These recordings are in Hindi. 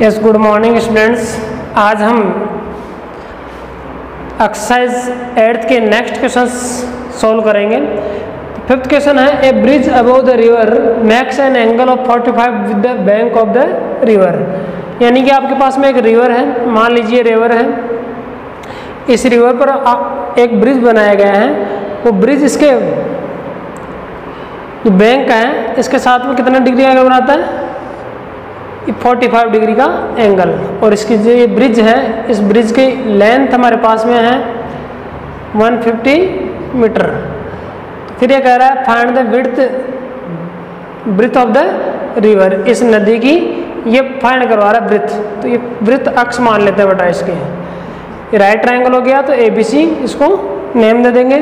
Yes, good morning students. आज हम एक्सरसाइज 8th के नेक्स्ट क्वेश्चंस सॉल्व करेंगे। फिफ्थ क्वेश्चन है, a bridge above the river makes an angle of 45 with the bank of the river. यानी कि आपके पास में एक रिवर है, मान लीजिए रिवर है, इस रिवर पर एक ब्रिज बनाया गया है। वो ब्रिज इसके जो बैंक का है इसके साथ में कितना डिग्री एंगल बनाता है? 45 डिग्री का एंगल। और इसकी जो ये ब्रिज है, इस ब्रिज की लेंथ हमारे पास में है 150 मीटर। फिर ये कह रहा है find the breadth of the river. इस नदी की ये फाइंड करवा रहा है ब्रिथ। तो ये ब्रिथ अक्ष मान लेते हैं बेटा इसके। ये राइट ट्रायंगल हो गया तो ABC इसको नेम दे देंगे।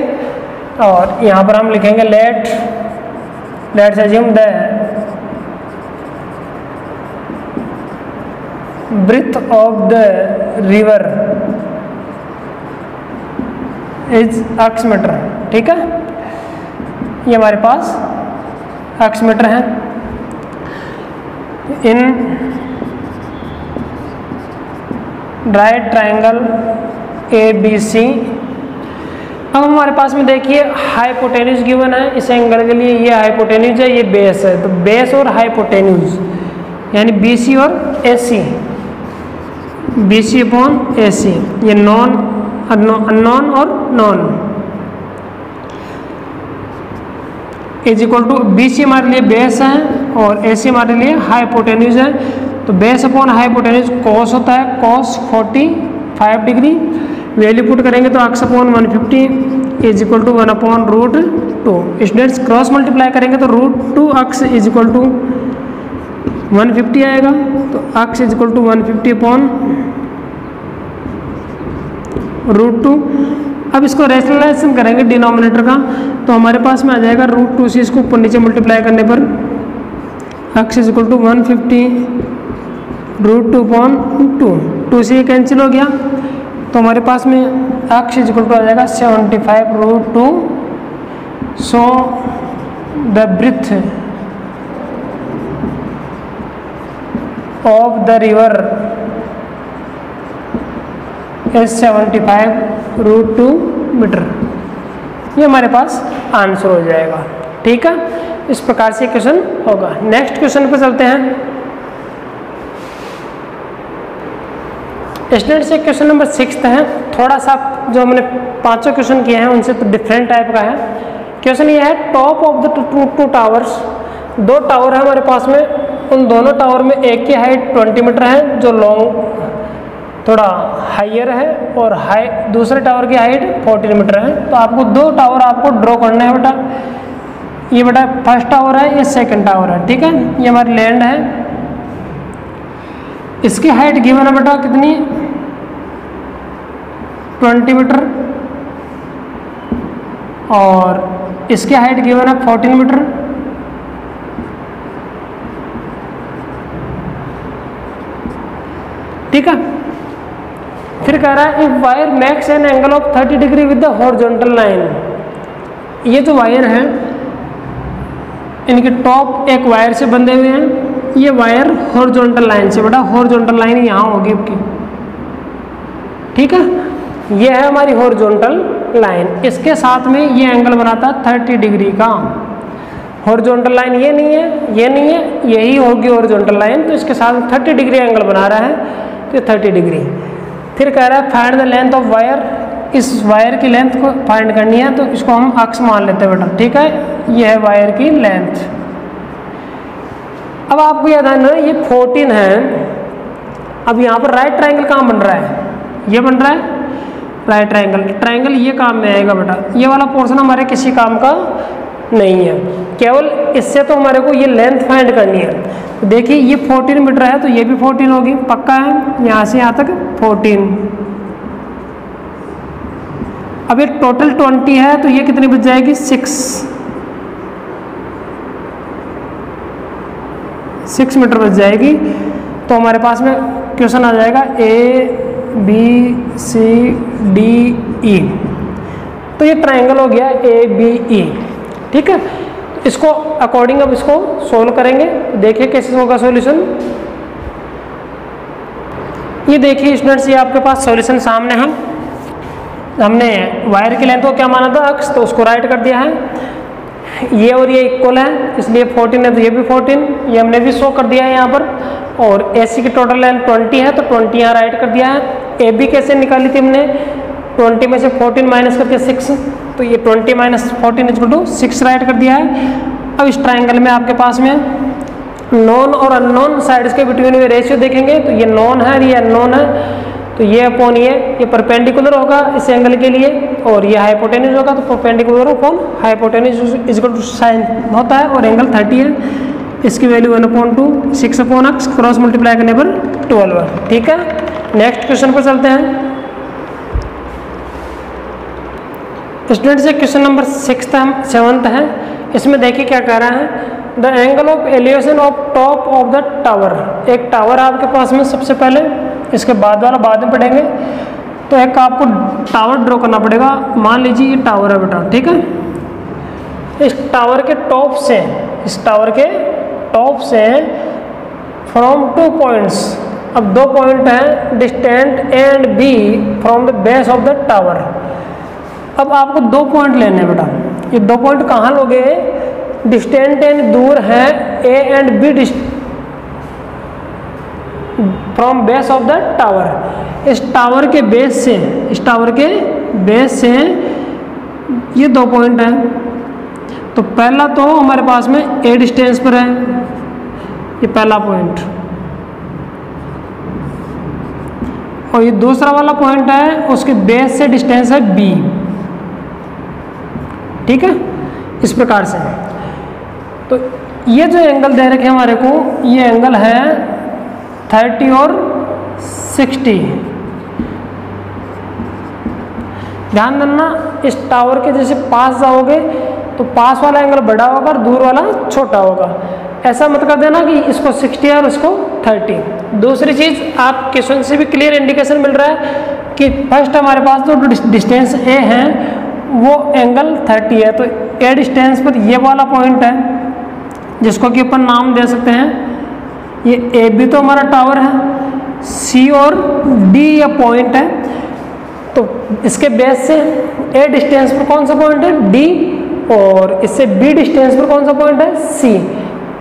और यहाँ पर हम लिखेंगे let's assume the breadth of the river is x metre. ठीक है, ये हमारे पास अक्ष मीटर है। In right triangle ABC। अब हमारे पास में देखिए हाइपोटेन्यूज गिवन है इस एंगल के लिए। ये हाइपोटेन्यूज है, ये बेस है। तो बेस और हाइपोटेन्यूज यानी BC और AC, BC अपॉन AC। ये अननोन और known is equal to BC हमारे लिए बेस है और AC हमारे लिए हाइपोटेन्यूज है। तो बेस अपॉन हाइपोटेन्यूज कॉस होता है, कॉस 45 डिग्री। वैल्यू पुट करेंगे तो x upon 150 is equal to 1 upon root 2। Students cross multiply करेंगे तो root 2 x is equal to 150 आएगा। तो x is equal to 150 upon root 2। अब इसको रेशनलाइजेशन करेंगे डिनोमिनेटर का, तो हमारे पास में आ जाएगा रूट 2 से इसको ऊपर नीचे मल्टीप्लाई करने पर x is equal to 150 root 2 upon 2 से ये कैंसिल हो गया। तो हमारे पास में अक्स इज इक्वल टू आ जाएगा 75 root 2। So the breadth of the river is 75 root 2 metre. ये हमारे पास आंसर हो जाएगा। ठीक है, इस प्रकार से क्वेश्चन होगा। नेक्स्ट क्वेश्चन पे चलते हैं। स्टूडेंट्स ये क्वेश्चन नंबर 6 है। थोड़ा सा जो हमने 5 क्वेश्चन किए हैं उनसे तो डिफरेंट टाइप का है। क्वेश्चन ये है, top of the two towers. 2 tower है हमारे पास में, उन दोनों टावर में एक की हाइट 20 मीटर है जो लॉन्ग थोड़ा हाइयर है, और दूसरे टावर की हाइट 40 मीटर है। तो आपको 2 टावर आपको ड्रॉ करना है बेटा। ये बेटा फर्स्ट टावर है, ये सेकंड टावर है। ठीक है, ये हमारी लैंड है। इसकी हाइट गिवन है बेटा कितनी? 20 मीटर। और इसकी हाइट गिवन है 14 मीटर। ठीक है, फिर कह रहा है if wire makes an angle of 30 degree with the horizontal line. ये जो वायर है इनके टॉप एक वायर से बंधे हुए हैं। ये वायर हॉरिजॉन्टल लाइन से, बेटा हॉरिजॉन्टल लाइन यहाँ होगी आपकी। ठीक है, ये है हमारी हॉरिजॉन्टल लाइन। इसके साथ में ये एंगल बनाता है 30 डिग्री का। हॉरिजॉन्टल लाइन ये नहीं है, ये नहीं है, यही होगी हॉरिजॉन्टल लाइन। तो इसके साथ 30 डिग्री एंगल बना रहा है, तो 30 डिग्री। फिर कह रहा है find the length of wire. इस वायर की लेंथ को फाइंड करनी है, तो इसको हम अक्स मान लेते हैं बेटा। ठीक है, ये है वायर की लेंथ। अब आपको याद है ना, ये 14 है। अब यहाँ पर राइट ट्रायंगल कहाँ बन रहा है? ये बन रहा है राइट ट्रायंगल। ट्रायंगल ये काम में आएगा बेटा। ये वाला पोर्शन हमारे किसी काम का नहीं है, केवल इससे तो हमारे को ये लेंथ फाइंड करनी है। तो देखिए ये 14 मीटर है, तो ये भी 14 होगी, पक्का है। यहाँ से यहाँ तक 14। अब ये टोटल 20 है, तो ये कितनी बच जाएगी? 6 मीटर बच जाएगी। तो हमारे पास में क्वेश्चन आ जाएगा ABCDE। तो ये ट्रायंगल हो गया ABE। ठीक है, इसको अकॉर्डिंग अब इसको सोल्व करेंगे। देखिए कैसे होगा सॉल्यूशन। ये देखिए स्टूडेंट्स, ये आपके पास सॉल्यूशन सामने है। हमने वायर की लेंथ को क्या माना था, अक्स, तो उसको राइट कर दिया है। ये और ये इक्वल है, इसलिए 14 है तो ये भी 14, ये हमने भी शो कर दिया है यहाँ पर। और AC की टोटल लेंथ 20 है तो 20 यहाँ राइट कर दिया है। AB कैसे निकाली थी हमने, 20 में से 14 माइनस करके 6, तो ये 20 माइनस 14 इक्वल टू 6 राइट कर दिया है। अब इस ट्राइंगल में आपके पास में नॉन और अननोन साइड्स के बिटवीन में रेशियो देखेंगे, तो ये नॉन है और ये अननोन है, तो ये अपॉन ये परपेंडिकुलर होगा इस एंगल के लिए, और ये हाइपोटेन्यूज होगा, तो perpendicular upon hypotenuse equal to sine होता है, और एंगल 30 है, इसकी वैल्यू 1/2, 6/x, क्रॉस मल्टीप्लाई करने पर 12 है। ठीक है, नेक्स्ट क्वेश्चन पर चलते हैं स्टूडेंट्स। ये क्वेश्चन नंबर 7th है। इसमें देखिए क्या कह रहा है, the angle of elevation of top of the tower. एक टावर आपके पास में, सबसे पहले इसके बाद वाला बाद में पढ़ेंगे, तो एक आपको टावर ड्रॉ करना पड़ेगा। मान लीजिए ये टावर है बेटा, ठीक है। इस टावर के टॉप से, इस टावर के टॉप से फ्रॉम 2 पॉइंट्स, अब 2 पॉइंट हैं distant and B from the base of the tower. अब आपको 2 पॉइंट लेने हैं बेटा। ये 2 पॉइंट कहाँ लोगे, डिस्टेंट एंड दूर है A and B from base of the tower. इस टावर के बेस से, इस टावर के बेस से ये 2 पॉइंट हैं। तो पहला तो हमारे पास में ए डिस्टेंस पर है, ये पहला पॉइंट, और ये दूसरा वाला पॉइंट है उसके बेस से डिस्टेंस है बी। ठीक है, इस प्रकार से। तो ये जो एंगल दे रखे हमारे को, ये एंगल है 30 और 60। ध्यान देना, इस टावर के जैसे पास जाओगे तो पास वाला एंगल बड़ा होगा और दूर वाला छोटा होगा। ऐसा मत कर देना कि इसको 60 है और इसको 30। दूसरी चीज़, आप क्वेश्चन से भी क्लियर इंडिकेशन मिल रहा है कि फर्स्ट हमारे पास जो डिस्टेंस ए है वो एंगल 30 है, तो ए डिस्टेंस पर ये वाला पॉइंट है जिसको कि अपन नाम दे सकते हैं, ये ए बी तो हमारा टावर है, सी और डी ये पॉइंट है। तो इसके बेस से ए डिस्टेंस पर कौन सा पॉइंट है, डी, और इससे बी डिस्टेंस पर कौन सा पॉइंट है, सी।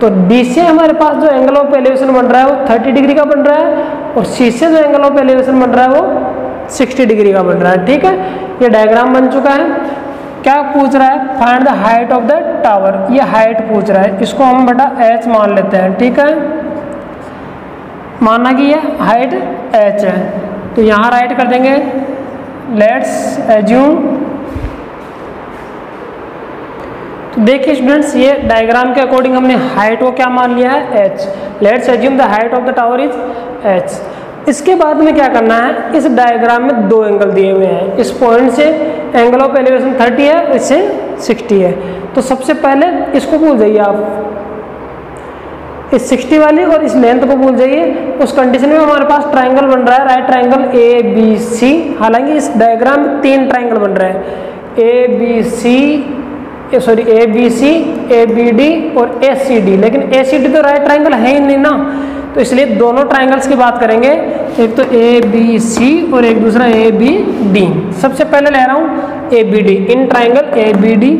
तो डी से हमारे पास जो एंगल ऑफ एलिवेशन बन रहा है वो 30 डिग्री का बन रहा है, और सी से जो एंगल ऑफ एलिवेशन बन रहा है वो 60 डिग्री का बन रहा है। ठीक है, ये डायग्राम बन चुका है। क्या पूछ रहा है, find the height of the tower. ये हाइट पूछ रहा है, इसको हम बेटा h मान लेते हैं। ठीक है, माना कि ये हाइट h है, तो यहाँ राइट कर देंगे, लेट्स एज्यूम। तो देखिए स्टूडेंट्स, ये डायग्राम के अकॉर्डिंग हमने हाइट को क्या मान लिया है, h। Let's assume the height of the tower is h। इसके बाद में क्या करना है, इस डायग्राम में 2 एंगल दिए हुए हैं। इस पॉइंट से एंगल ऑफ एलिवेशन 30 है, इससे 60 है। तो सबसे पहले इसको भूल जाइए आप, इस 60 वाली और इस लेंथ को भूल जाइए। उस कंडीशन में हमारे पास ट्राइंगल बन रहा है, right triangle A B C. हालांकि इस डायग्राम में 3 ट्राइंगल बन रहे हैं, A B C, A B D और ए सी डी। लेकिन ए सी डी तो राइट ट्राइंगल है ही नहीं ना, तो इसलिए दोनों ट्राइंगल्स की बात करेंगे, एक तो ए बी सी और एक दूसरा ए बी डी। सबसे पहले ले रहा हूँ A B D. In triangle A B D,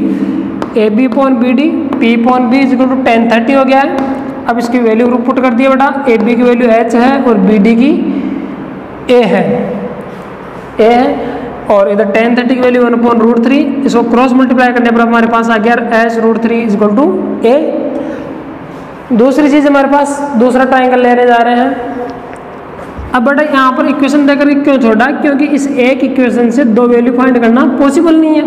A B upon B D, P upon B is equal to 10 30 हो गया है। अब इसकी वैल्यू पुट कर दिया बेटा, ए बी की वैल्यू h है और बी डी की a है, और इधर 10 30 की वैल्यू 1/√3। इसको क्रॉस मल्टीप्लाई करने पर हमारे पास आ गया h√3 is equal to a। दूसरी चीज़ हमारे पास दूसरा ट्राइंगल लेने जा रहे हैं। अब बेटा यहाँ पर इक्वेशन देकर क्यों छोड़ा, क्योंकि इस एक इक्वेशन से 2 वैल्यू फाइंड करना पॉसिबल नहीं है,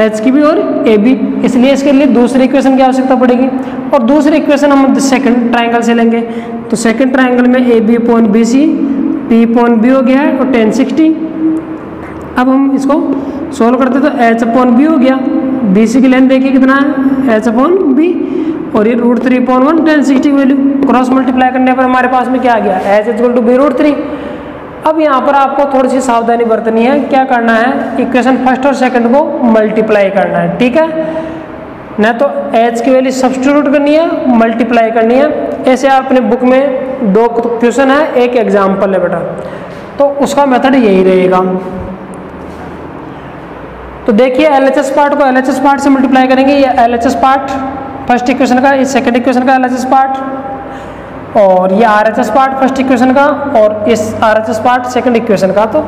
h की भी और a भी, इसलिए इसके लिए दूसरी इक्वेशन की आवश्यकता पड़ेगी। और दूसरी इक्वेशन हम सेकंड ट्राइंगल से लेंगे, तो सेकंड ट्राइंगल में A B upon B C, P upon B हो गया है और 10 60। अब हम इसको सोल्व करते तो h अपॉन बी हो गया, बी सी की लेंथ देखिए कितना है, h अपॉन बी, और ये √3/1 10 60 वैल्यू क्रॉस मल्टीप्लाई करने पर हमारे पास में क्या आ गया, h इक्वल टू b√3। अब यहाँ पर आपको थोड़ी सी सावधानी बरतनी है, क्या करना है, इक्वेशन फर्स्ट और सेकंड को मल्टीप्लाई करना है। ठीक है, न तो h की वैल्यू सब्स्टिट्यूट करनी है, मल्टीप्लाई करनी है। ऐसे आप अपने बुक में दो क्वेश्चन है, एक एग्जाम्पल है बेटा, तो उसका मेथड यही रहेगा। तो देखिए LHS पार्ट को LHS पार्ट से मल्टीप्लाई करेंगे, ये LHS पार्ट फर्स्ट इक्वेशन का, ये सेकंड इक्वेशन का LHS पार्ट, और ये RHS पार्ट फर्स्ट इक्वेशन का, और इस RHS पार्ट सेकंड इक्वेशन का, तो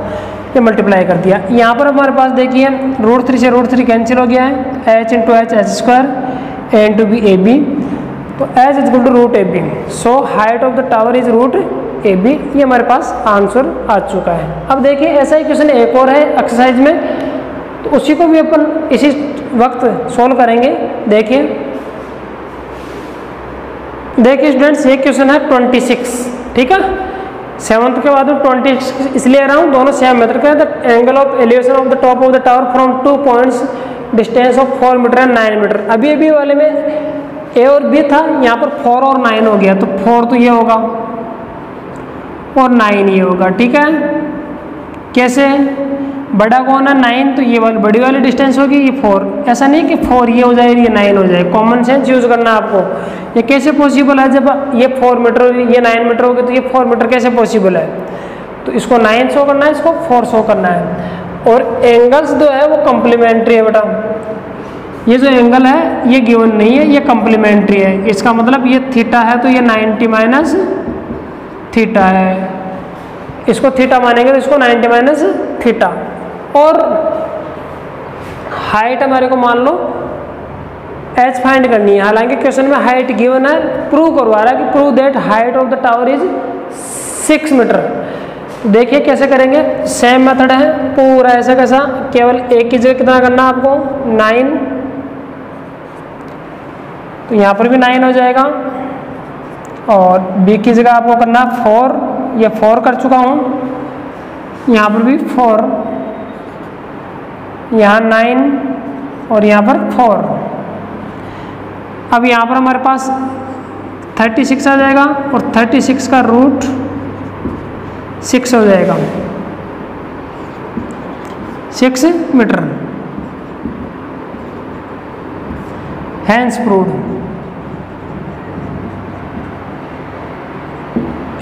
ये मल्टीप्लाई कर दिया। यहाँ पर हमारे पास देखिए √3 से √3 कैंसिल हो गया है, h into H h square, a into B A B, तो h is equal to √AB, so height of the tower is √AB। ये हमारे पास आंसर आ चुका है। अब देखिए ऐसा ही क्वेश्चन एक और है एक्सरसाइज में, तो उसी को भी अपन इसी वक्त सोल्व करेंगे। देखिए स्टूडेंट्स, ये क्वेश्चन है 26, ठीक है, 7th के बाद में 26 इसलिए आ रहा हूँ, दोनों सेम मेथड का है। The angle of elevation of the top of the tower from 2 points distance of 4 metre and 9 metre. अभी वाले में ए और बी था, यहाँ पर 4 और 9 हो गया, तो 4 तो ये होगा और 9 ये होगा, ठीक है। कैसे, बड़ा कौन है 9, तो ये वाली बड़ी वाली डिस्टेंस होगी, ये 4, ऐसा नहीं कि 4 ये हो जाए ये 9 हो जाए, कॉमन सेंस यूज करना है आपको। ये कैसे पॉसिबल है, जब ये 4 मीटर ये 9 मीटर हो गया, तो ये 4 मीटर कैसे पॉसिबल है, तो इसको 9 शो करना है, इसको 4 शो करना है। और एंगल्स जो है वो कम्प्लीमेंट्री है बेटा, ये जो एंगल है ये गिवन नहीं है, ये कम्प्लीमेंट्री है। इसका मतलब ये थीटा है तो ये 90 माइनस थीटा है, इसको थीटा मानेंगे तो इसको 90 माइनस थीटा। और हाइट हमारे को मान लो h फाइंड करनी है, हालांकि क्वेश्चन में हाइट गिवन है, प्रूव करवा रहा है कि prove that height of the tower is 6 metre. देखिए कैसे करेंगे, सेम मेथड है पूरा ऐसा कैसा, केवल एक की जगह कितना करना है आपको 9, तो यहाँ पर भी 9 हो जाएगा, और b की जगह आपको करना है 4, ये 4 कर चुका हूँ, यहाँ पर भी 4, यहाँ 9 और यहाँ पर 4। अब यहाँ पर हमारे पास 36 आ जाएगा, और 36 का रूट 6 हो जाएगा, 6 मीटर, हैंस प्रूव्ड।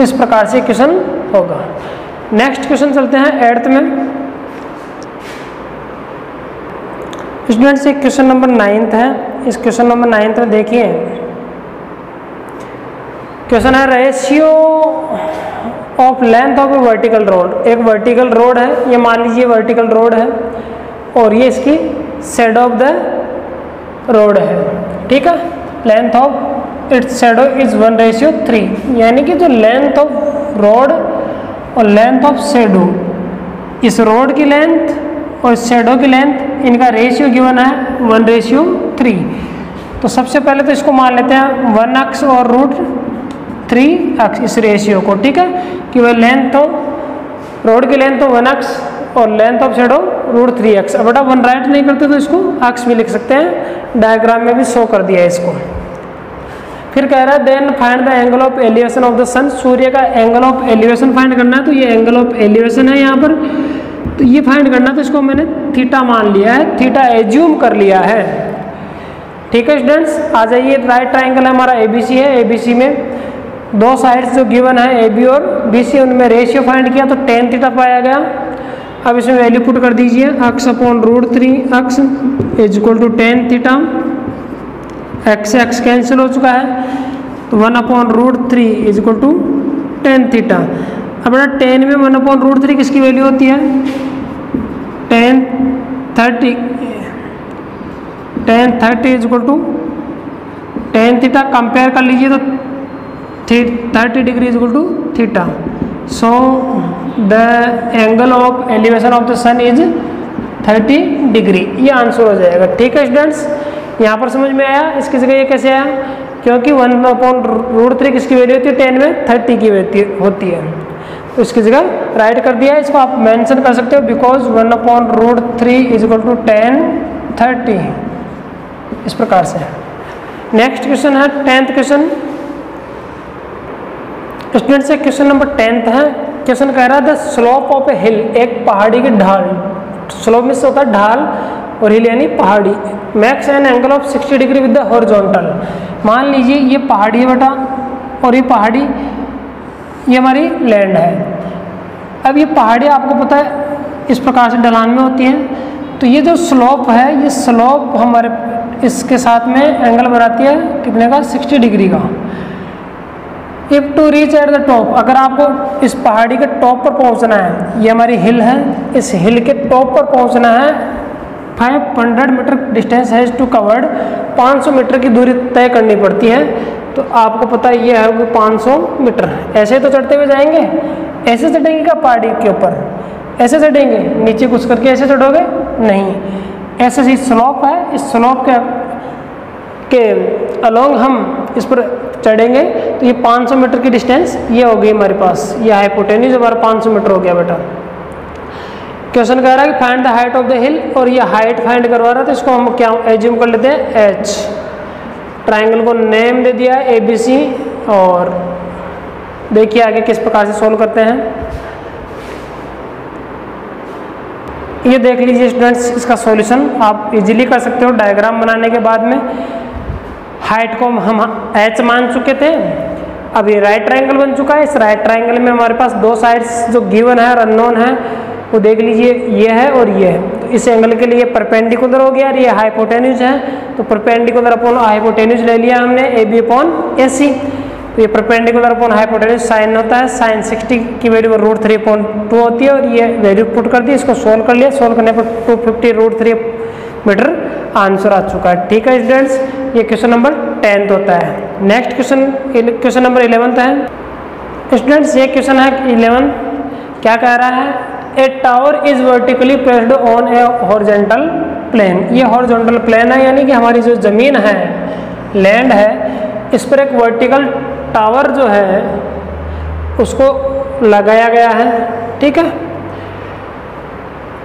इस प्रकार से क्वेश्चन होगा। नेक्स्ट क्वेश्चन चलते हैं 8th में। स्टूडेंट्स एक क्वेश्चन नंबर 9th है। इस क्वेश्चन नंबर 9th में देखिए क्वेश्चन है ratio of length of A vertical road. एक वर्टिकल रोड है, ये मान लीजिए वर्टिकल रोड है, और ये इसकी शैडो ऑफ द रोड है, ठीक है। Length of its shadow is 1:3, यानी कि जो लेंथ ऑफ रोड और लेंथ ऑफ शैडो, इस रोड की लेंथ और शैडो की लेंथ, इनका रेशियो गिवन है 1:3। तो सबसे पहले तो इसको मान लेते हैं 1 अक्स और √3 अक्स, इस रेशियो को, ठीक है, कि वह लेंथ हो रोड की लेंथ हो 1 अक्स और लेंथ ऑफ शैडो √3 अक्स। अब बेटा 1 राइट नहीं करते तो इसको अक्स भी लिख सकते हैं, डायग्राम में भी शो कर दिया है इसको। फिर कह रहा है then find the angle of elevation of the sun. सूर्य का एंगल ऑफ एलिवेशन फाइंड करना है, तो ये एंगल ऑफ एलिवेशन है यहाँ पर, तो ये फाइंड करना, तो इसको मैंने थीटा मान लिया है, थीटा एज्यूम कर लिया है, ठीक है स्टूडेंट्स। आ जाइए, राइट ट्राइंगल है हमारा ABC है, ABC में दो साइड्स जो गिवन है AB और BC, उनमें रेशियो फाइंड किया तो tan थीटा पाया गया। अब इसमें वैल्यू पुट कर दीजिए, x upon √3 x is equal to tan theta, x से एक्स कैंसिल हो चुका है, तो 1 upon √3 is equal to tan theta. अब बेटा tan में 1 अपॉन √3 किसकी वैल्यू होती है, tan 30 is equal to tan theta. Compare कर लीजिए तो 30 degree is equal to theta. So the angle of elevation of the sun is 30 degree, ये आंसर हो जाएगा, ठीक है स्टूडेंट्स। यहाँ पर समझ में आया, इसकी जगह ये कैसे आया, क्योंकि 1 अपॉन √3 किसकी वैल्यू होती है, tan में 30 की होती है, तो इसकी जगह राइट कर दिया है। इसको आप मेंशन कर सकते हो, because 1 upon √3 is equal to tan 30, इस प्रकार से। नेक्स्ट क्वेश्चन है 10th क्वेश्चन। स्टूडेंट से क्वेश्चन नंबर 10th है। क्वेश्चन कह रहा है the slope of a hill, एक पहाड़ी की ढाल, स्लोप में से होता है ढाल और हिल यानी पहाड़ी, max N angle of 60 degree with the horizontal. मान लीजिए ये पहाड़ी है बेटा, और ये पहाड़ी ये हमारी लैंड है। अब ये पहाड़ी आपको पता है इस प्रकार से ढलान में होती हैं, तो ये जो स्लोप है, ये स्लोप हमारे इसके साथ में एंगल बनाती है कितने का, 60 डिग्री का। If two reach at the top, अगर आपको इस पहाड़ी के टॉप पर पहुंचना है, ये हमारी हिल है, इस हिल के टॉप पर पहुंचना है, 500 metre distance has to covered, 500 metre की दूरी तय करनी पड़ती है। तो आपको पता है ये है कि 500 मीटर। ऐसे तो चढ़ते हुए जाएंगे, ऐसे चढ़ेंगे क्या पहाड़ी के ऊपर, ऐसे चढ़ेंगे, नीचे घुस करके ऐसे चढ़ोगे नहीं, ऐसे ही स्लोप है, इस स्लोप के अलोंग हम इस पर चढ़ेंगे। तो ये 500 मीटर की डिस्टेंस ये हो गई हमारे पास, ये हाइपोटेन्यूज हमारा 500 मीटर हो गया बेटा। क्वेश्चन कह रहा है कि find the height of the हिल, और ये हाइट फाइंड करवा रहा है, तो इसको हम क्या एज्यूम कर लेते हैं, एच। ट्राइंगल को नेम दे दिया है ABC, और देखिए आगे किस प्रकार से सोल्व करते हैं। ये देख लीजिए स्टूडेंट्स, इसका सॉल्यूशन आप इजीली कर सकते हो डायग्राम बनाने के बाद में। हाइट को हम h मान चुके थे, अब ये राइट ट्राइंगल बन चुका है। इस राइट ट्राइंगल में हमारे पास दो साइड्स जो गिवन है और अननोन है, वो देख लीजिए, ये है और ये है। तो इस एंगल के लिए परपेंडिकुलर हो गया और ये हाइपोटेन्यूज है, तो परपेंडिकुलर अपॉन हाइपोटेन्यूज ले लिया हमने, AB अपॉन AC। तो ये परपेंडिकुलर अपॉन हाइपोटेन्यूज साइन होता है, साइन 60 की वैल्यू √3/2 होती है, और ये वैल्यू पुट कर दी, इसको सोल्व कर लिया, सोल्व करने पर 250 √3 आंसर आ चुका है। ठीक है स्टूडेंट्स, ये क्वेश्चन नंबर 10 होता है। नेक्स्ट क्वेश्चन नंबर 11 है स्टूडेंट्स। ये क्वेश्चन है 11, क्या कह रहा है, a tower is vertically placed on a horizontal plane. ये हॉरिजॉन्टल प्लेन है, यानी कि हमारी जो ज़मीन है, लैंड है, इस पर एक वर्टिकल टावर जो है उसको लगाया गया है। ठीक है,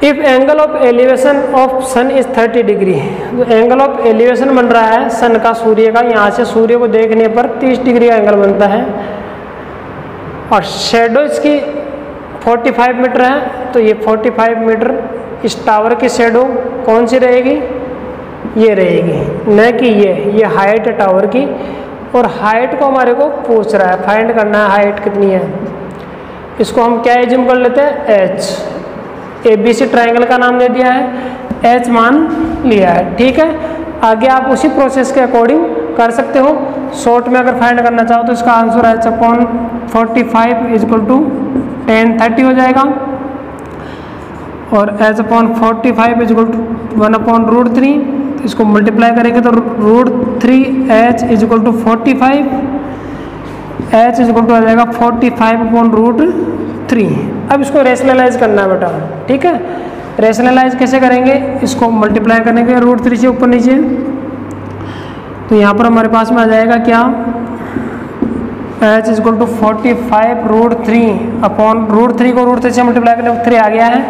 if angle of elevation of sun is 30 degree, जो एंगल ऑफ एलिवेशन बन रहा है सन का, सूर्य का, यहाँ से सूर्य को देखने पर 30 डिग्री का एंगल बनता है, और शेडो इसकी 45 मीटर है। तो ये 45 मीटर इस टावर की शेडो कौन सी रहेगी, ये रहेगी, न कि ये हाइट है टावर की। और हाइट को हमारे को पूछ रहा है, फाइंड करना है हाइट कितनी है। इसको हम क्या एज्यूम कर लेते हैं, H। ABC ट्राइंगल का नाम दे दिया है, H मान लिया है। ठीक है, आगे आप उसी प्रोसेस के अकॉर्डिंग कर सकते हो। शॉर्ट में अगर फाइंड करना चाहो तो इसका आंसर H अपॉन 45 = 10 30 हो जाएगा, और H अपॉन 45 = 1/√3। इसको मल्टीप्लाई करेंगे तो √3H = 45, H = आ जाएगा 45/√3। अब इसको रेशनलाइज करना है बेटा। ठीक है, रेशनलाइज कैसे करेंगे, इसको मल्टीप्लाई करने के √3 से ऊपर नीचे, तो यहाँ पर हमारे पास में आ जाएगा क्या, H = 45√3 अपॉन √3 को √3 से मल्टीप्लाई करने पर 3 आ गया है,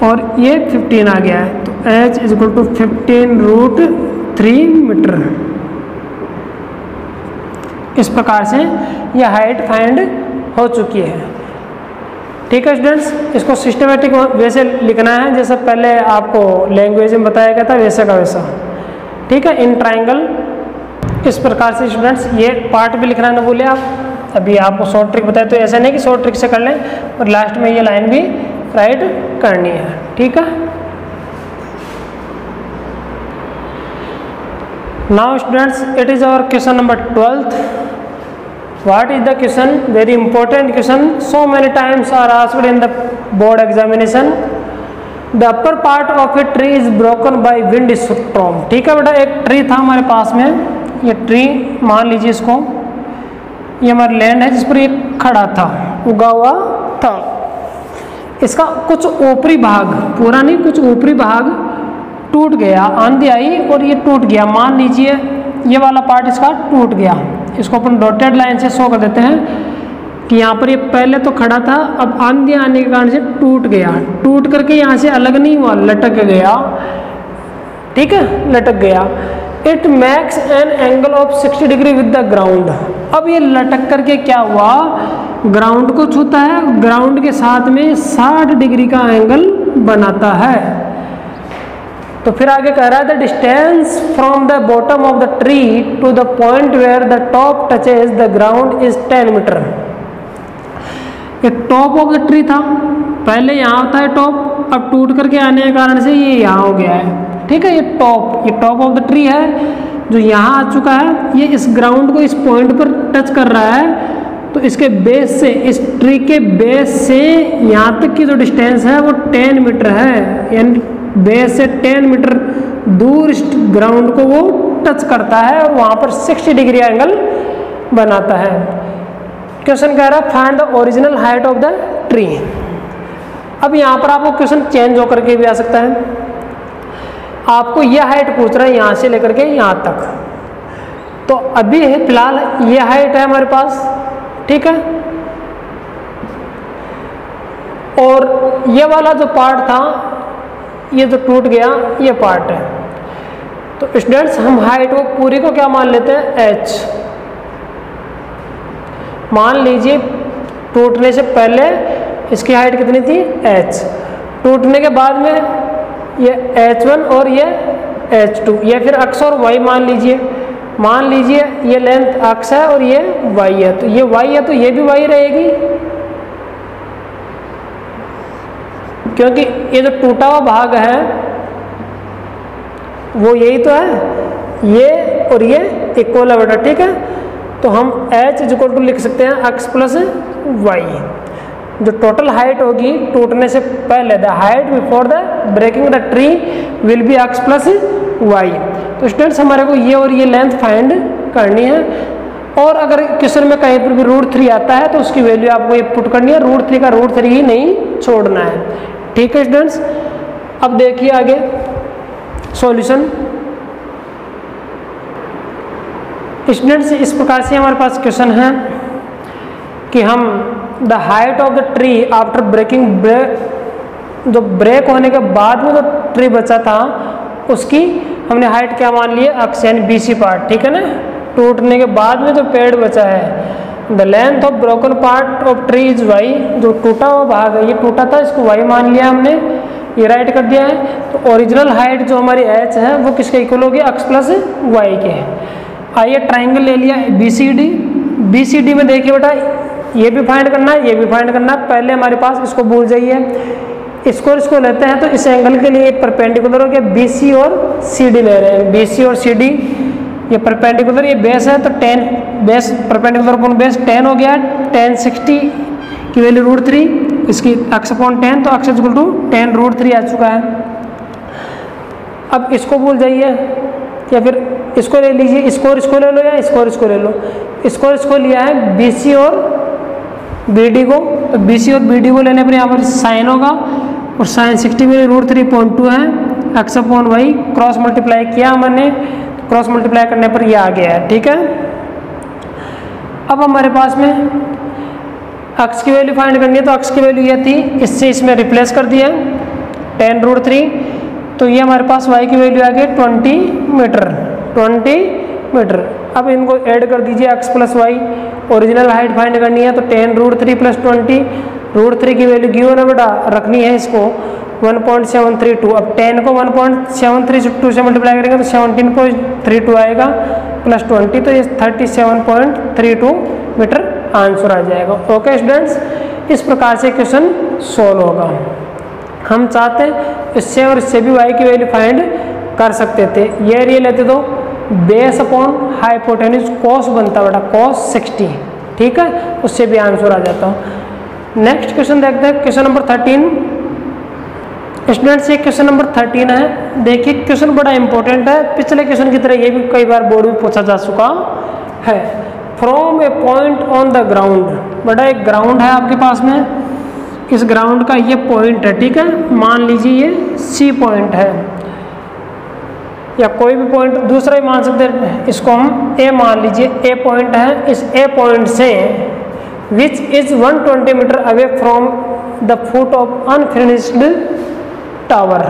और ये 15 आ गया है। तो H = 15√3 मीटर। इस प्रकार से यह हाइट फाइंड हो चुकी है। ठीक है स्टूडेंट्स, इसको सिस्टमेटिक वे से लिखना है, जैसे पहले आपको लैंग्वेज में बताया गया था वैसे का वैसा। ठीक है, इन ट्राइंगल इस प्रकार से स्टूडेंट्स ये पार्ट भी लिखना न भूले आप। अभी आपको शॉर्ट ट्रिक बताए, तो ऐसा नहीं कि शॉर्ट ट्रिक से कर लें, और लास्ट में ये लाइन भी राइट करनी है। ठीक है, now students it is our question number 12th। What is the question? Very important question. So many times are asked in the board examination. The upper part of a tree is broken by wind storm. ठीक है बेटा, एक ट्री था हमारे पास में, ये ट्री मान लीजिए इसको, ये हमारी लैंड है जिस पर ये खड़ा था, उगा हुआ था। इसका कुछ ऊपरी भाग, पूरा नहीं, कुछ ऊपरी भाग टूट गया, आंधी आई और ये टूट गया। मान लीजिए ये वाला पार्ट इसका टूट गया। इसको अपन डॉटेड लाइन से शो कर देते हैं कि यहाँ पर ये पहले तो खड़ा था, अब आंधी आने के कारण से टूट गया। टूट करके यहाँ से अलग नहीं हुआ, लटक गया। ठीक है, लटक गया। It makes an angle of 60 degree with the ground. अब ये लटक करके क्या हुआ, ग्राउंड को छूता है, ग्राउंड के साथ में 60 डिग्री का एंगल बनाता है। तो फिर आगे कह रहा है the distance from the bottom of the tree to the point where the top touches the ground is 10 metre. ये टॉप ऑफ द ट्री था, पहले यहाँ होता है टॉप, अब टूट करके आने के कारण से ये यहाँ हो गया है, ठीक है। ये टॉप ऑफ द ट्री है जो यहाँ आ चुका है, ये इस ग्राउंड को इस पॉइंट पर टच कर रहा है, तो इसके बेस से, इस ट्री के बेस से यहाँ तक की जो डिस्टेंस है वो 10 मीटर है, यानी बेस से 10 मीटर दूर इस ग्राउंड को वो टच करता है और वहाँ पर 60 डिग्री एंगल बनाता है। क्वेश्चन कह रहा है find the original height of the tree. अब यहाँ पर आपको क्वेश्चन चेंज होकर के भी आ सकता है, आपको यह हाइट पूछ रहा है यहाँ से लेकर के यहाँ तक, तो अभी फिलहाल ये हाइट है हमारे पास, ठीक है। और ये वाला जो पार्ट था, ये जो टूट गया, ये पार्ट है। तो स्टूडेंट्स हम हाइट को पूरी को क्या मान लेते हैं, h। मान लीजिए टूटने से पहले इसकी हाइट कितनी थी, h। टूटने के बाद में ये h1 और ये h2, या फिर अक्स और y मान लीजिए। मान लीजिए ये लेंथ अक्स है और ये y है, तो ये y है तो ये भी y रहेगी, क्योंकि ये जो टूटा हुआ भाग है वो यही तो है, ये और ये इक्वल है बेटा, ठीक है। तो हम h इक्वल टू लिख सकते हैं अक्स प्लस y। जो टोटल हाइट होगी टूटने से पहले, the height before the breaking the tree will be x plus y। तो स्टूडेंट्स हमारे को ये और ये लेंथ फाइंड करनी है, और अगर क्वेश्चन में कहीं पर भी √3 आता है तो उसकी वैल्यू आपको ये पुट करनी है, √3 का √3 ही नहीं छोड़ना है, ठीक है स्टूडेंट्स। अब देखिए आगे सॉल्यूशन। स्टूडेंट्स इस प्रकार से हमारे पास क्वेश्चन है कि हम the height of the tree after breaking, जो ब्रेक होने के बाद में जो ट्री बचा था उसकी हमने हाइट क्या मान ली है, अक्स यानी BC पार्ट, ठीक है ना। टूटने के बाद में जो पेड़ बचा है, the length of broken part of tree is y। जो टूटा हुआ भाग है, ये टूटा था, इसको y मान लिया हमने, ये राइट कर दिया है। तो ओरिजिनल हाइट जो हमारी h है वो किसके इक्वल होगी, अक्स प्लस y के। आइए ट्राइंगल ले लिया BCD। BCD में देखिए बेटा ये भी फाइंड करना है, ये भी फाइंड करना है। पहले हमारे पास इसको भूल जाइए, इसको लेते हैं तो इस एंगल के लिए परपेंडिकुलर हो गया, BC और CD ले रहे हैं। BC और CD ये परपेंडिकुलर, ये बेस है तो 10 बेस परपेंडिकुलर अपॉन बेस 10 हो गया, 10 60 की वैल्यू √3, इसकी अक्स अपॉन 10, तो अक्स इक्वल टू 10 √3 आ चुका है। अब इसको भूल जाइए, या फिर इसको ले लीजिए, इसको ले लो, या इसको ले लो। इसको लिया है BC और BD को, तो BC और BD को लेने पर यहाँ पर साइन होगा, और साइन 60 में √3.2 है, अक्स अपॉन y क्रॉस मल्टीप्लाई किया हमने, क्रॉस मल्टीप्लाई करने पर ये आ गया है, ठीक है। अब हमारे पास में अक्स की वैल्यू फाइंड करनी है, तो अक्स की वैल्यू ये थी, इससे इसमें रिप्लेस कर दिया 10 √3, तो ये हमारे पास y की वैल्यू आ गई 20 मीटर। अब इनको ऐड कर दीजिए x plus y, original height find करनी है, तो 10 √3 प्लस 20, √3 की वैल्यू गिवन है बेटा, रखनी है इसको 1.732। अब 10 को 1.732 से मल्टीप्लाई करेंगे तो 17.32 आएगा प्लस 20, तो ये 37.32 मीटर आंसर आ जाएगा। ओके स्टूडेंट्स, इस प्रकार से क्वेश्चन सॉल्व होगा। हम चाहते हैं इससे और इससे भी y की वैल्यू फाइंड कर सकते थे, ये एरिया लेते तो बेस अपॉन हाइपोटेन्यूज कॉस बनता बेटा, cos 60, ठीक है, उससे भी आंसर आ जाता हूँ। नेक्स्ट क्वेश्चन देखते हैं, क्वेश्चन नंबर 13। स्टूडेंट्स ये क्वेश्चन नंबर 13 है। देखिए क्वेश्चन बड़ा इंपॉर्टेंट है, पिछले क्वेश्चन की तरह ये भी कई बार बोर्ड में पूछा जा चुका है। From A point on the ground, बेटा एक ग्राउंड है आपके पास में, इस ग्राउंड का ये पॉइंट है, ठीक है। मान लीजिए ये C पॉइंट है, या कोई भी पॉइंट दूसरा ही मान सकते हैं, इसको हम A मान लीजिए, A पॉइंट है। इस A पॉइंट से which is 120 metre away from the foot of unfinished tower.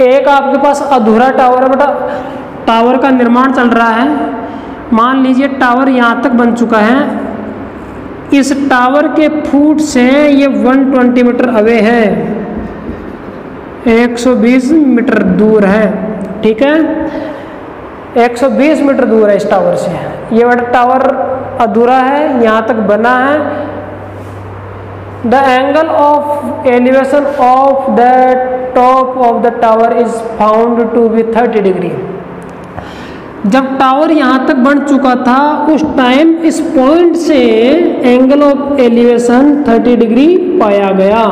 एक आपके पास अधूरा टावर है बेटा, टावर का निर्माण चल रहा है। मान लीजिए टावर यहाँ तक बन चुका है, इस टावर के फुट से ये 120 मीटर अवे है, 120 मीटर दूर है, ठीक है, 120 मीटर दूर है इस टावर से। ये बड़ा टावर अधूरा है, यहाँ तक बना है, the angle of elevation of the top of the tower is found to be 30 degree. जब टावर यहाँ तक बन चुका था उस टाइम इस पॉइंट से एंगल ऑफ एलिवेशन 30 डिग्री पाया गया।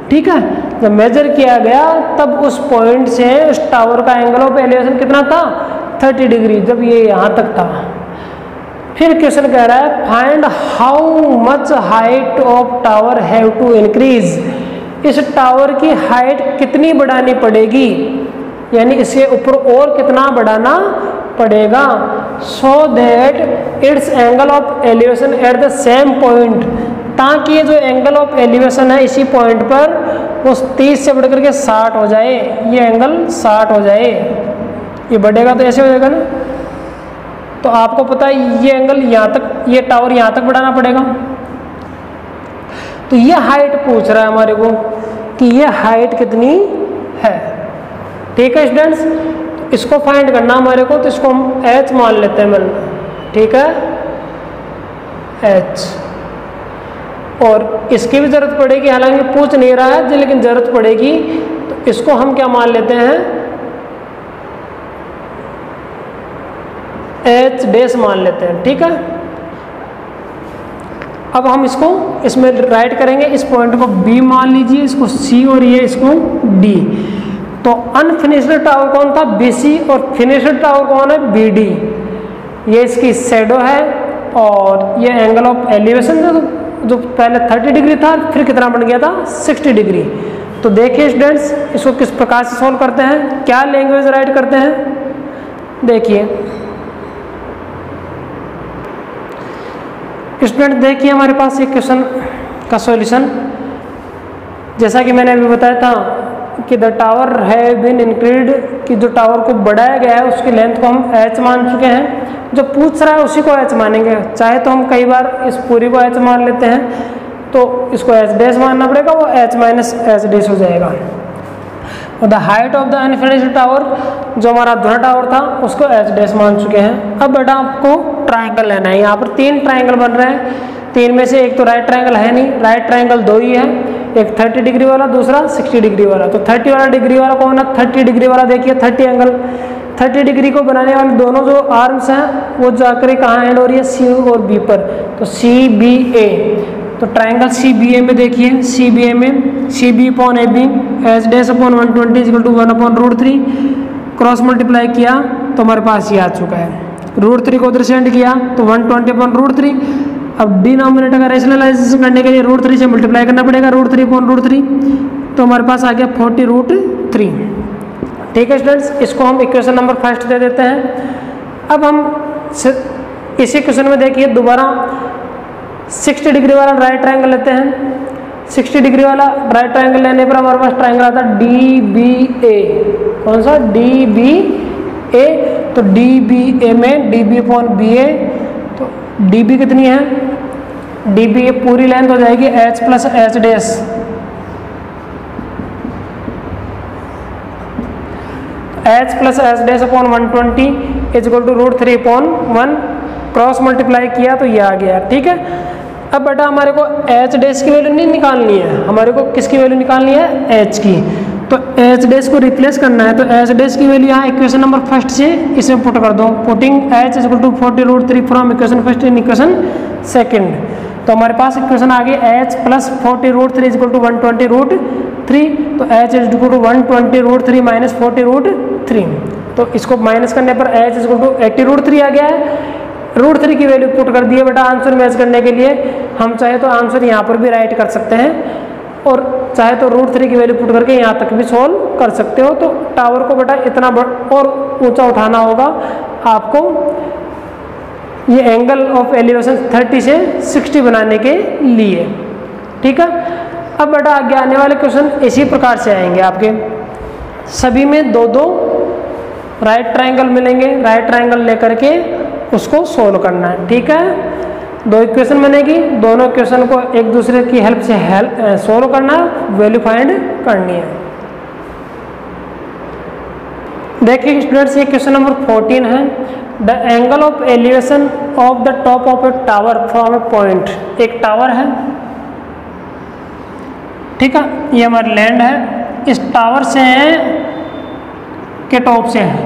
ठीक है, जब मेजर किया गया तब उस पॉइंट से उस टावर का एंगल ऑफ एलिवेशन कितना था 30 डिग्री, जब ये यहाँ तक था। फिर क्वेश्चन कह रहा है find how much height of tower have to increase. इस टावर की हाइट कितनी बढ़ानी पड़ेगी, यानी इसके ऊपर और कितना बढ़ाना पड़ेगा, so that it's angle of elevation at the same point, ताकि ये जो एंगल ऑफ एलिवेशन है इसी पॉइंट पर वो 30 से बढ़कर के 60 हो जाए, ये एंगल 60 हो जाए। ये बढ़ेगा तो ऐसे हो जाएगा ना। तो आपको पता है ये एंगल यहाँ तक, ये टावर यहाँ तक बढ़ाना पड़ेगा। तो ये हाइट पूछ रहा है हमारे को कि ये हाइट कितनी है। ठीक है स्टूडेंट्स, तो इसको फाइंड करना हमारे को, तो इसको हम h मान लेते हैं मन। ठीक है, h, और इसकी भी जरूरत पड़ेगी, हालांकि पूछ नहीं रहा है लेकिन जरूरत पड़ेगी, तो इसको हम क्या मान लेते हैं h डैश मान लेते हैं। ठीक है, अब हम इसको इसमें राइट करेंगे, इस पॉइंट को B मान लीजिए, इसको C और ये इसको D। तो अनफिनिश्ड टावर कौन था BC और फिनिश्ड टावर कौन है BD। ये इसकी शैडो है और ये एंगल ऑफ एलिवेशन जो पहले 30 डिग्री था फिर कितना बन गया था 60 डिग्री। तो देखिए स्टूडेंट्स इसको किस प्रकार से सॉल्व करते हैं, क्या लैंग्वेज राइट करते हैं। देखिए स्टूडेंट, देखिए हमारे पास एक क्वेश्चन का सॉल्यूशन, जैसा कि मैंने अभी बताया था कि द टावर है बीन इंक्रीड, कि जो टावर को बढ़ाया गया है उसकी लेंथ को हम h मान चुके हैं। जो पूछ रहा है उसी को h मानेंगे, चाहे तो हम कई बार इस पूरी को h मान लेते हैं, तो इसको h डैश मानना पड़ेगा, वो h माइनस h डैश हो जाएगा। और the height of the unfinished tower, जो हमारा अधूरा टावर था उसको h डैश मान चुके हैं। अब बेटा आपको ट्राइंगल लेना है, यहाँ पर 3 ट्राइंगल बन रहे हैं, 3 में से एक तो राइट ट्राइंगल है नहीं, राइट ट्राइंगल 2 ही है, एक 30 डिग्री वाला दूसरा 60 डिग्री वाला। तो 30 वाला डिग्री वाला कौन है, 30 डिग्री वाला देखिए 30 एंगल, 30 डिग्री को बनाने वाले दोनों जो आर्म्स हैं वो जाकर कहाँ एंड हो रही है C और B पर, तो CBA। तो ट्राइंगल CBA में देखिए, CBA में CB upon AB H dash upon 120 equal to 1 upon √3, cross multiply किया तो हमारे पास ये आ चुका है। √3 को उधर सेंड किया तो 120 अपॉन √3। अब डिनोमिनेटर का रेशनलाइजेशन करने के लिए √3 से मल्टीप्लाई करना पड़ेगा, √3 अपॉन √3, तो हमारे पास आ गया 40√3। ठीक है स्टूडेंट्स, इसको हम इक्वेशन नंबर फर्स्ट दे देते हैं। अब हम इसी क्वेश्चन में देखिए दोबारा 60 डिग्री वाला राइट ट्रायंगल लेते हैं। 60 डिग्री वाला राइट ट्रायंगल लेने पर हमारे पास ट्रायंगल आता है DBA। कौन सा DBA, तो DBA में DB अपॉन BA, तो DB कितनी है, DB ये पूरी लेंथ हो जाएगी H plus H dash, H plus H dash upon 120 is equal to √3 upon 1, cross multiply किया तो ये आ गया। ठीक है, अब बेटा हमारे को H डैश की वैल्यू नहीं निकालनी है, हमारे को किसकी वैल्यू निकालनी है, H की। तो H डैश को रिप्लेस करना है, तो H डैश की वैल्यू यहाँ इक्वेशन नंबर फर्स्ट से इसमें पुट कर दो, putting H is equal to 40√3 from equation first in equation second. तो हमारे पास इक्वेशन आ गई H plus 40√3 is equal to 120√3, तो H is equal to 120√3 minus 40√3, तो इसको माइनस करने पर H इज इक्वल टू 80√3 आ गया है। √3 की वैल्यू पुट कर दी है बेटा आंसर मैच करने के लिए। हम चाहे तो आंसर यहाँ पर भी राइट कर सकते हैं और चाहे तो √3 की वैल्यू पुट करके यहाँ तक भी सॉल्व कर सकते हो। तो टावर को बेटा इतना और ऊंचा उठाना होगा आपको, ये एंगल ऑफ एलिवेशन 30 से 60 बनाने के लिए। ठीक है, अब बेटा आगे आने वाले क्वेश्चन इसी प्रकार से आएंगे आपके, सभी में 2-2 राइट ट्रायंगल मिलेंगे, राइट ट्रायंगल लेकर के उसको सोल्व करना है। ठीक है, 2 इक्वेशन बनेगी, दोनों इक्वेशन को एक दूसरे की हेल्प से सोल्व करना, वैल्यू फाइंड करनी है। देखिए स्टूडेंट्स, ये क्वेश्चन नंबर 14 है। The angle of elevation of the top of A tower from A point. एक टावर है, ठीक है, ये हमारी लैंड है, इस टावर से के टॉप से है,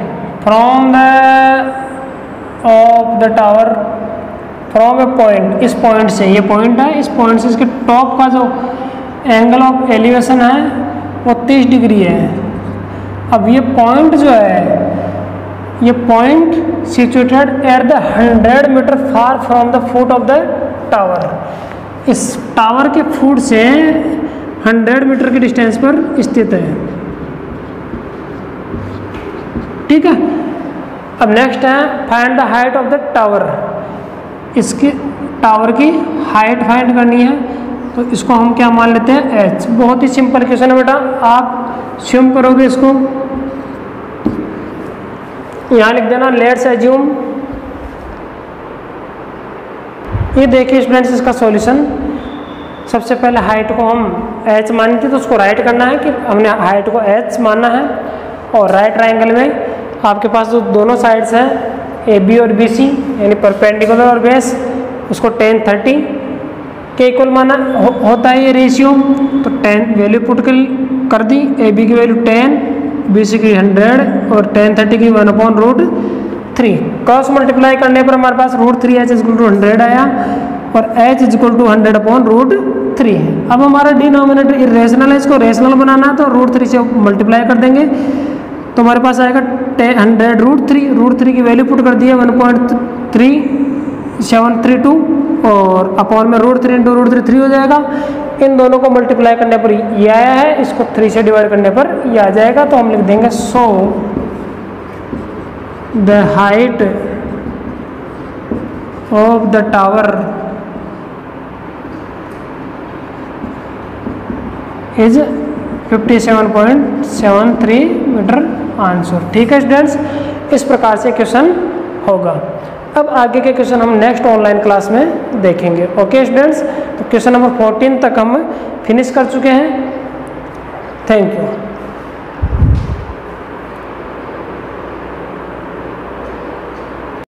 from the of the tower from A point, इस पॉइंट से, ये पॉइंट है, इस पॉइंट से इसके टॉप का जो एंगल ऑफ एलिवेशन है वो 30 डिग्री है। अब ये पॉइंट जो है, ये point situated at the 100 metre far from the foot of the tower, इस टावर के फुट से 100 मीटर की डिस्टेंस पर स्थित है। ठीक है, अब नेक्स्ट है find the height of the tower, इसकी टावर की हाइट फाइंड करनी है, तो इसको हम क्या मान लेते हैं, h। बहुत ही सिंपल क्वेश्चन है बेटा, आप स्यूम करोगे इसको, यहाँ लिख देना लेट्स एज्यूम। ये देखिए स्टूडेंट्स इसका सॉल्यूशन, सबसे पहले हाइट को हम h मानी थी, तो उसको राइट करना है कि हमने हाइट को h मानना है, और राइट ट्रायंगल में आपके पास जो दोनों साइड्स हैं AB और BC यानी परपेंडिकुलर और बेस, उसको 10 30 के इक्वल माना होता है ये रेशियो, तो 10 वैल्यू पुट कर दी, AB की वैल्यू 10, BC की 100 और 10 30 की 1/√3। क्रॉस मल्टीप्लाई करने पर हमारे पास √3h = 100 आया और h = 100/√3 है। अब हमारा डिनोमिनेटर इरेशनल है, इसको रेशनल बनाना है, तो √3 से मल्टीप्लाई कर देंगे, तो हमारे पास आएगा 100√3, √3 की वैल्यू पुट कर दी है 1.3732 और अपॉन में √3 × √3 3 हो जाएगा। इन दोनों को मल्टीप्लाई करने पर ये आया है, इसको 3 से डिवाइड करने पर ये आ जाएगा, तो हम लिख देंगे so the height of the tower is 57.73 metre answer. ठीक है स्टूडेंट्स, इस प्रकार से क्वेश्चन होगा। अब आगे के क्वेश्चन हम नेक्स्ट ऑनलाइन क्लास में देखेंगे। ओके स्टूडेंट्स, तो क्वेश्चन नंबर 14 तक हम फिनिश कर चुके हैं। Thank you.